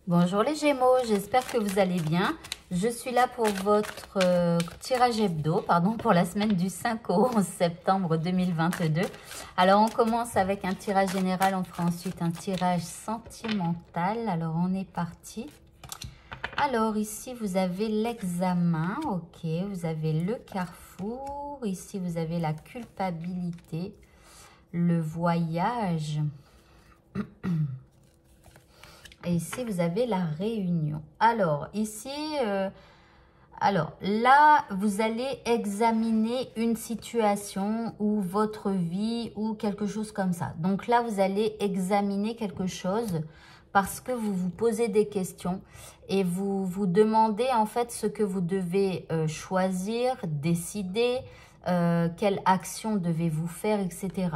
Bonjour les Gémeaux, j'espère que vous allez bien. Je suis là pour votre tirage hebdo, pour la semaine du 5 au 11 septembre 2022. Alors on commence avec un tirage général, on fera ensuite un tirage sentimental. Alors on est parti. Alors ici vous avez l'examen, ok, vous avez le carrefour, ici vous avez la culpabilité, le voyage. Et ici, vous avez la réunion. Alors, ici, là, vous allez examiner une situation ou votre vie ou quelque chose comme ça. Donc là, vous allez examiner quelque chose parce que vous vous posez des questions et vous vous demandez en fait ce que vous devez choisir, décider, quelle action devez-vous faire, etc.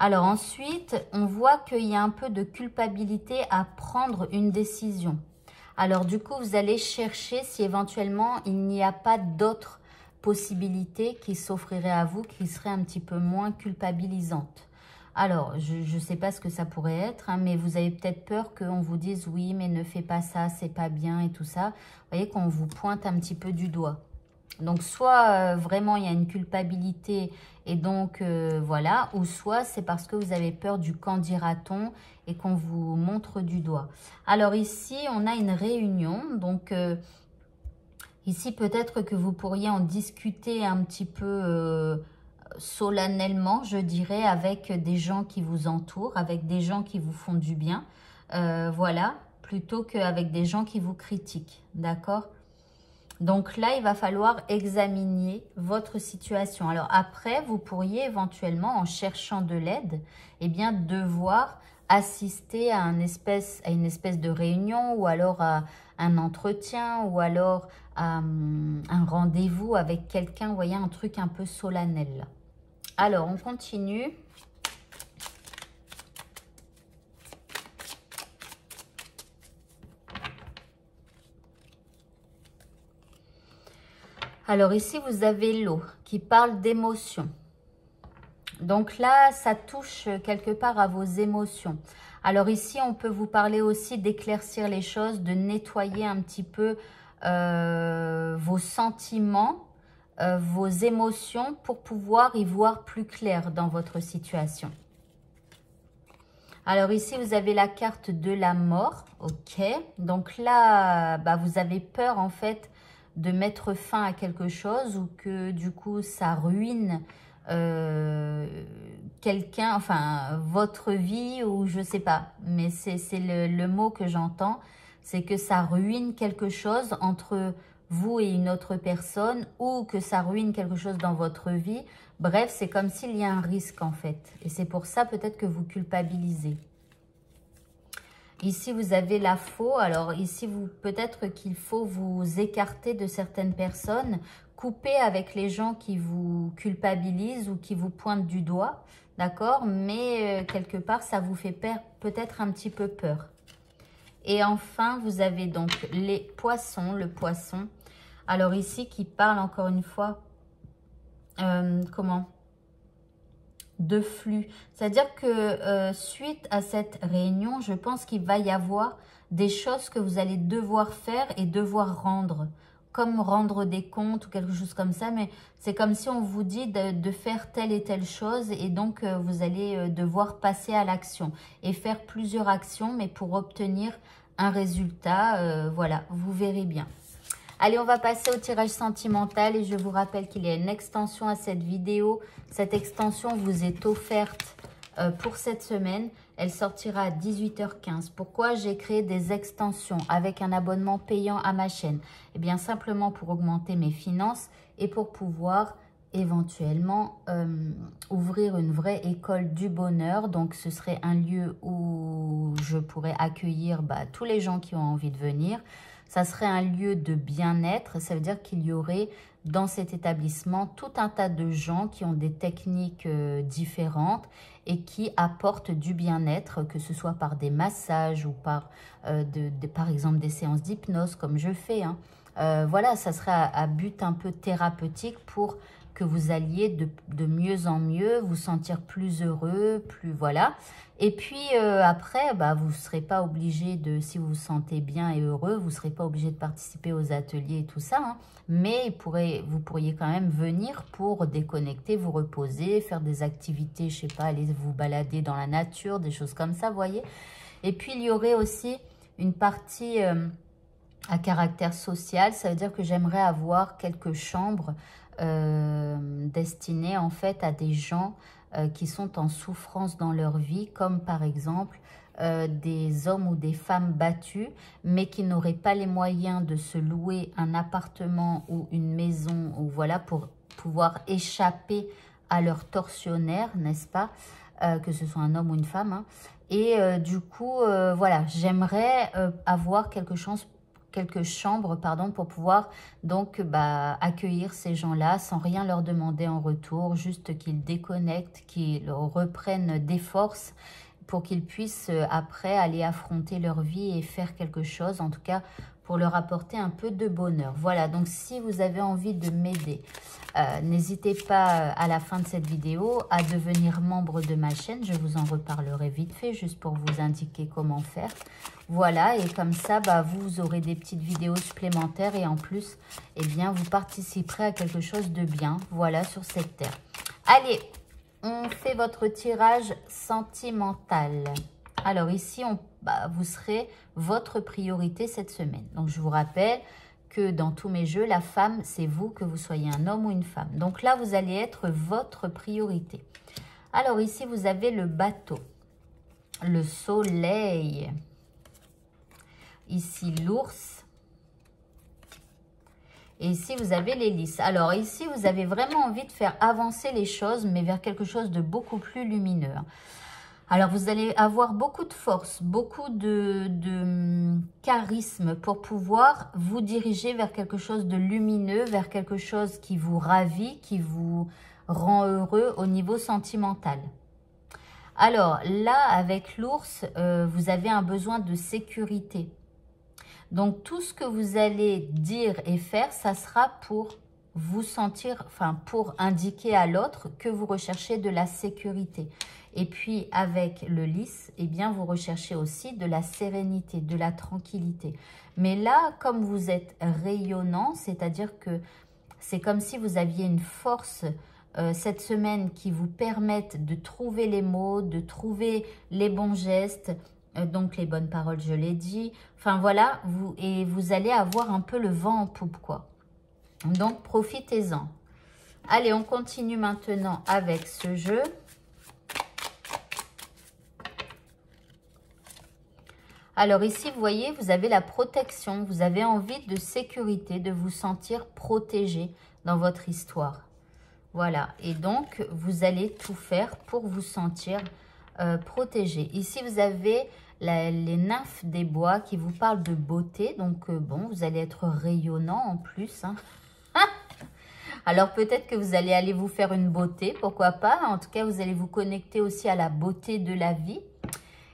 Alors ensuite, on voit qu'il y a un peu de culpabilité à prendre une décision. Alors du coup, vous allez chercher si éventuellement il n'y a pas d'autres possibilités qui s'offriraient à vous, qui seraient un petit peu moins culpabilisantes. Alors, je ne sais pas ce que ça pourrait être, mais vous avez peut-être peur qu'on vous dise « oui, mais ne fais pas ça, c'est pas bien » et tout ça. Vous voyez qu'on vous pointe un petit peu du doigt. Donc, soit vraiment il y a une culpabilité et donc voilà, ou soit c'est parce que vous avez peur du qu'en dira-t-on et qu'on vous montre du doigt. Alors ici, on a une réunion, donc ici peut-être que vous pourriez en discuter un petit peu solennellement, je dirais, avec des gens qui vous entourent, avec des gens qui vous font du bien, voilà, plutôt qu'avec des gens qui vous critiquent, d'accord ? Donc là, il va falloir examiner votre situation. Alors après, vous pourriez éventuellement, en cherchant de l'aide, eh bien, devoir assister à une espèce de réunion ou alors à un entretien ou alors à un rendez-vous avec quelqu'un, vous voyez, un truc un peu solennel. Alors, on continue. Alors ici, vous avez l'eau qui parle d'émotions. Donc là, ça touche quelque part à vos émotions. Alors ici, on peut vous parler aussi d'éclaircir les choses, de nettoyer un petit peu vos sentiments, vos émotions pour pouvoir y voir plus clair dans votre situation. Alors ici, vous avez la carte de la mort, ok. Donc là, vous avez peur en fait de mettre fin à quelque chose ou que du coup ça ruine quelqu'un, enfin votre vie ou je sais pas, mais c'est le mot que j'entends, c'est que ça ruine quelque chose entre vous et une autre personne ou que ça ruine quelque chose dans votre vie. Bref, c'est comme s'il y a un risque en fait et c'est pour ça peut-être que vous culpabilisez. Ici, vous avez la faux. Alors ici, peut-être qu'il faut vous écarter de certaines personnes, couper avec les gens qui vous culpabilisent ou qui vous pointent du doigt, d'accord? Mais quelque part, ça vous fait peut-être un petit peu peur. Et enfin, vous avez donc les poissons, le poisson. Alors ici, qui parle encore une fois, de flux. C'est-à-dire que suite à cette réunion, je pense qu'il va y avoir des choses que vous allez devoir faire et devoir rendre, comme rendre des comptes ou quelque chose comme ça, mais c'est comme si on vous dit de faire telle et telle chose et donc vous allez devoir passer à l'action et faire plusieurs actions, mais pour obtenir un résultat, voilà, vous verrez bien. Allez, on va passer au tirage sentimental et je vous rappelle qu'il y a une extension à cette vidéo. Cette extension vous est offerte pour cette semaine. Elle sortira à 18h15. Pourquoi j'ai créé des extensions avec un abonnement payant à ma chaîne? Eh bien, simplement pour augmenter mes finances et pour pouvoir éventuellement ouvrir une vraie école du bonheur. Donc, ce serait un lieu où je pourrais accueillir tous les gens qui ont envie de venir. Ça serait un lieu de bien-être, ça veut dire qu'il y aurait dans cet établissement tout un tas de gens qui ont des techniques différentes et qui apportent du bien-être, que ce soit par des massages ou par exemple des séances d'hypnose comme je fais. Voilà, ça serait à but un peu thérapeutique pour que vous alliez de mieux en mieux, vous sentir plus heureux, plus voilà. Et puis après, bah, vous ne serez pas obligé de, si vous vous sentez bien et heureux, vous ne serez pas obligé de participer aux ateliers et tout ça. Hein, mais vous pourriez quand même venir pour déconnecter, vous reposer, faire des activités, je sais pas, aller vous balader dans la nature, des choses comme ça, vous voyez. Et puis il y aurait aussi une partie à caractère social, ça veut dire que j'aimerais avoir quelques chambres destinées en fait à des gens qui sont en souffrance dans leur vie, comme par exemple des hommes ou des femmes battus, mais qui n'auraient pas les moyens de se louer un appartement ou une maison, ou voilà, pour pouvoir échapper à leur tortionnaire, n'est-ce pas, que ce soit un homme ou une femme. Hein. Et du coup, voilà, j'aimerais avoir quelques chambres pardon, pour pouvoir donc accueillir ces gens-là sans rien leur demander en retour, juste qu'ils déconnectent, qu'ils reprennent des forces pour qu'ils puissent après aller affronter leur vie et faire quelque chose, en tout cas pour leur apporter un peu de bonheur. Voilà, donc si vous avez envie de m'aider, n'hésitez pas à la fin de cette vidéo à devenir membre de ma chaîne. Je vous en reparlerai vite fait, juste pour vous indiquer comment faire. Voilà, et comme ça, vous aurez des petites vidéos supplémentaires et en plus, eh bien, vous participerez à quelque chose de bien, voilà, sur cette terre. Allez, on fait votre tirage sentimental. Alors ici, vous serez votre priorité cette semaine. Donc, je vous rappelle que dans tous mes jeux, la femme, c'est vous, que vous soyez un homme ou une femme. Donc là, vous allez être votre priorité. Alors ici, vous avez le bateau, le soleil, ici l'ours, et ici, vous avez l'hélice. Alors ici, vous avez vraiment envie de faire avancer les choses, mais vers quelque chose de beaucoup plus lumineux. Alors, vous allez avoir beaucoup de force, beaucoup de charisme pour pouvoir vous diriger vers quelque chose de lumineux, vers quelque chose qui vous ravit, qui vous rend heureux au niveau sentimental. Alors, là, avec l'ours, vous avez un besoin de sécurité. Donc, tout ce que vous allez dire et faire, ça sera pour vous sentir, enfin, pour indiquer à l'autre que vous recherchez de la sécurité. Et puis, avec le lys, eh bien, vous recherchez aussi de la sérénité, de la tranquillité. Mais là, comme vous êtes rayonnant, c'est-à-dire que c'est comme si vous aviez une force cette semaine qui vous permette de trouver les mots, de trouver les bons gestes, donc les bonnes paroles, je l'ai dit. Enfin, voilà, vous allez avoir un peu le vent en poupe, quoi. Donc, profitez-en. Allez, on continue maintenant avec ce jeu. Alors ici, vous voyez, vous avez la protection. Vous avez envie de sécurité, de vous sentir protégé dans votre histoire. Voilà. Et donc, vous allez tout faire pour vous sentir protégé. Ici, vous avez les nymphes des bois qui vous parlent de beauté. Donc, bon, vous allez être rayonnant en plus. Hein. Alors, peut-être que vous allez aller vous faire une beauté, pourquoi pas. En tout cas, vous allez vous connecter aussi à la beauté de la vie.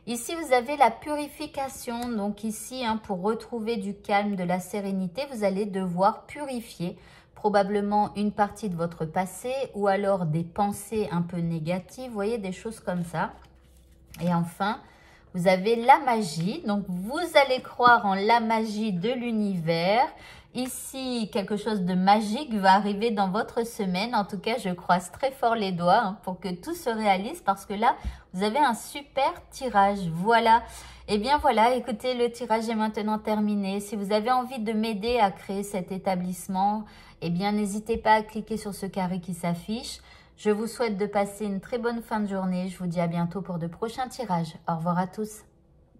Ici, vous avez la purification. Donc ici, hein, pour retrouver du calme, de la sérénité, vous allez devoir purifier probablement une partie de votre passé ou alors des pensées un peu négatives. Vous voyez, des choses comme ça. Et enfin, vous avez la magie. Donc, vous allez croire en la magie de l'univers. Ici, quelque chose de magique va arriver dans votre semaine. En tout cas, je croise très fort les doigts hein, pour que tout se réalise parce que là, vous avez un super tirage. Voilà. Et bien voilà, écoutez, le tirage est maintenant terminé. Si vous avez envie de m'aider à créer cet établissement, eh bien, n'hésitez pas à cliquer sur ce carré qui s'affiche. Je vous souhaite de passer une très bonne fin de journée. Je vous dis à bientôt pour de prochains tirages. Au revoir à tous.